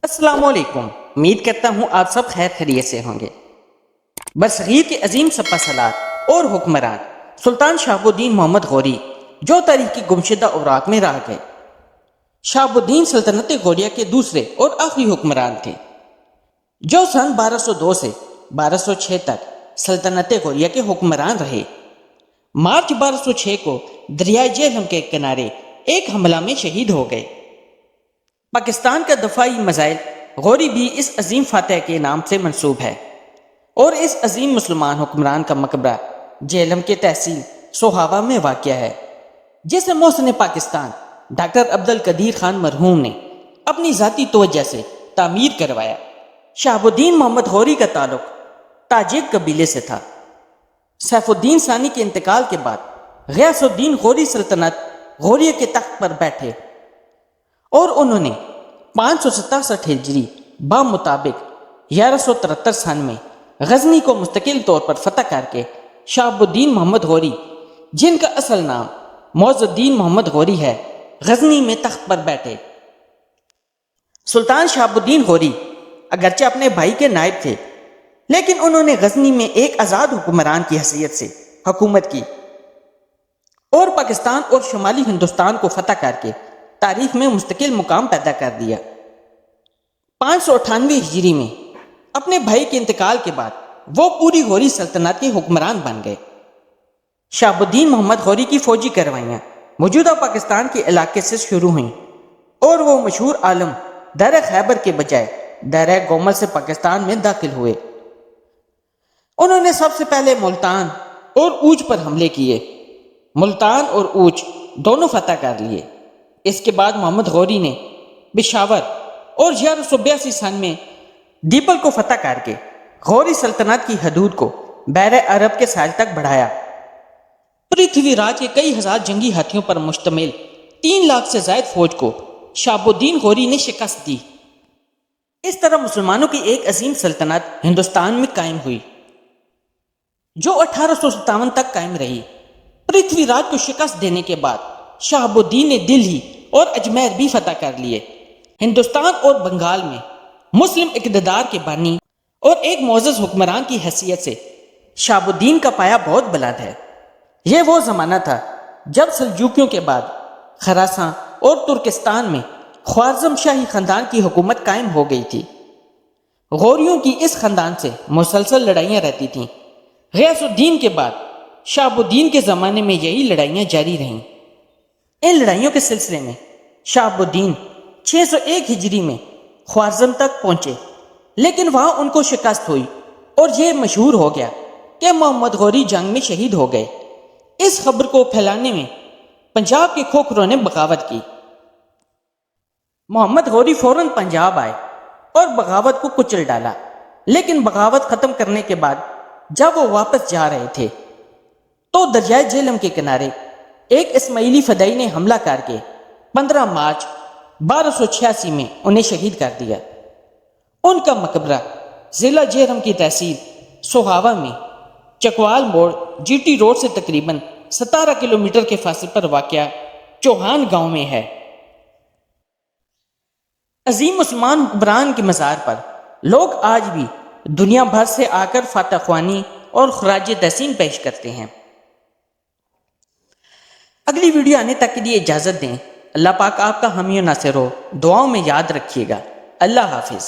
السلام علیکم، امید کرتا ہوں آپ سب خیر خیریت سے ہوں گے۔ برصغیر کے عظیم سپہ سالار اور حکمران سلطان شہاب الدین محمد غوری جو تاریخ کی گمشدہ اوراق میں رہ گئے۔ شہاب الدین سلطنت غوریہ کے دوسرے اور آخری حکمران تھے جو سن 1202 سے 1206 تک سلطنت غوریہ کے حکمران رہے۔ مارچ 1206 کو دریائے جہلم کے کنارے ایک حملہ میں شہید ہو گئے۔ پاکستان کا دفاعی میزائل غوری بھی اس عظیم فاتح کے نام سے منسوب ہے، اور اس عظیم مسلمان حکمران کا مقبرہ جہلم کے تحصیل سوہاوا میں واقع ہے، جسے محسن پاکستان ڈاکٹر عبدالقدیر خان مرحوم نے اپنی ذاتی توجہ سے تعمیر کروایا۔ شہاب الدین محمد غوری کا تعلق تاجک قبیلے سے تھا۔ سیف الدین ثانی کے انتقال کے بعد غیاث الدین غوری سلطنت غوریہ کے تخت پر بیٹھے، اور انہوں نے 567 ہجری بمطابق 1173 سن میں غزنی کو مستقل طور پر فتح کر کے شہاب الدین محمد غوری، جن کا اصل نام معز الدین محمد غوری ہے، غزنی میں تخت پر بیٹھے۔ سلطان شہاب الدین غوری اگرچہ اپنے بھائی کے نائب تھے، لیکن انہوں نے غزنی میں ایک آزاد حکمران کی حیثیت سے حکومت کی اور پاکستان اور شمالی ہندوستان کو فتح کر کے تاریخ میں مستقل مقام پیدا کر دیا۔ 598 ہجری میں اپنے بھائی کے انتقال کے بعد وہ پوری غوری سلطنت کے حکمران بن گئے۔ شہاب الدین محمد غوری کی فوجی کارروائیاں موجودہ پاکستان کے علاقے سے شروع ہوئیں، اور وہ مشہور عالم درہ خیبر کے بجائے درہ گومل سے پاکستان میں داخل ہوئے۔ انہوں نے سب سے پہلے ملتان اور اوچ پر حملے کیے۔ ملتان اور اوچ دونوں فتح کر لیے۔ اس کے بعد محمد غوری نے پشاور اور 1182 سن میں دیپل کو فتح کر کے غوری سلطنت کی حدود کو بحر عرب کے ساحل تک بڑھایا۔ پرتھوی راج کے کئی ہزار جنگی ہاتھیوں پر مشتمل 3 لاکھ سے زائد فوج کو شہاب الدین غوری نے شکست دی۔ اس طرح مسلمانوں کی ایک عظیم سلطنت ہندوستان میں قائم ہوئی، جو 1857 تک قائم رہی۔ پرتھوی راج کو شکست دینے کے بعد شہاب الدین نے دلہی اور اجمیر بھی فتح کر لیے۔ ہندوستان اور بنگال میں مسلم اقتدار کے بانی اور ایک معزز حکمران کی حیثیت سے شہاب الدین کا پایہ بہت بلند ہے۔ یہ وہ زمانہ تھا جب سلجوکیوں کے بعد خراساں اور ترکستان میں خوارزم شاہی خاندان کی حکومت قائم ہو گئی تھی۔ غوریوں کی اس خاندان سے مسلسل لڑائیاں رہتی تھیں۔ غیاث الدین کے بعد شہاب الدین کے زمانے میں یہی لڑائیاں جاری رہیں۔ ان لڑائیوں کے سلسلے میں شہاب الدین 601 ہجری میں خوارزم تک پہنچے، لیکن وہاں ان کو شکست ہوئی اور یہ مشہور ہو گیا کہ محمد غوری جنگ میں شہید ہو گئے۔ اس خبر کو پھیلانے میں پنجاب کے کھوکھروں نے بغاوت کی۔ محمد غوری فوراً پنجاب آئے اور بغاوت کو کچل ڈالا، لیکن بغاوت ختم کرنے کے بعد جب وہ واپس جا رہے تھے تو دریائے جہلم کے کنارے ایک اسماعیلی فدائی نے حملہ کر کے 15 مارچ 1286 میں انہیں شہید کر دیا۔ ان کا مقبرہ ضلع جہلم کی تحصیل سوہاوا میں چکوال موڑ جی ٹی روڈ سے تقریباً 17 کلومیٹر کے فاصلے پر واقع چوہان گاؤں میں ہے۔ عظیم مسلمان حکمران کے مزار پر لوگ آج بھی دنیا بھر سے آ کر فاتح خوانی اور خراج تحسین پیش کرتے ہیں۔ اگلی ویڈیو آنے تک کے لیے اجازت دیں۔ اللہ پاک آپ کا حامی و ناصر ہو۔ دعاؤں میں یاد رکھیے گا۔ اللہ حافظ۔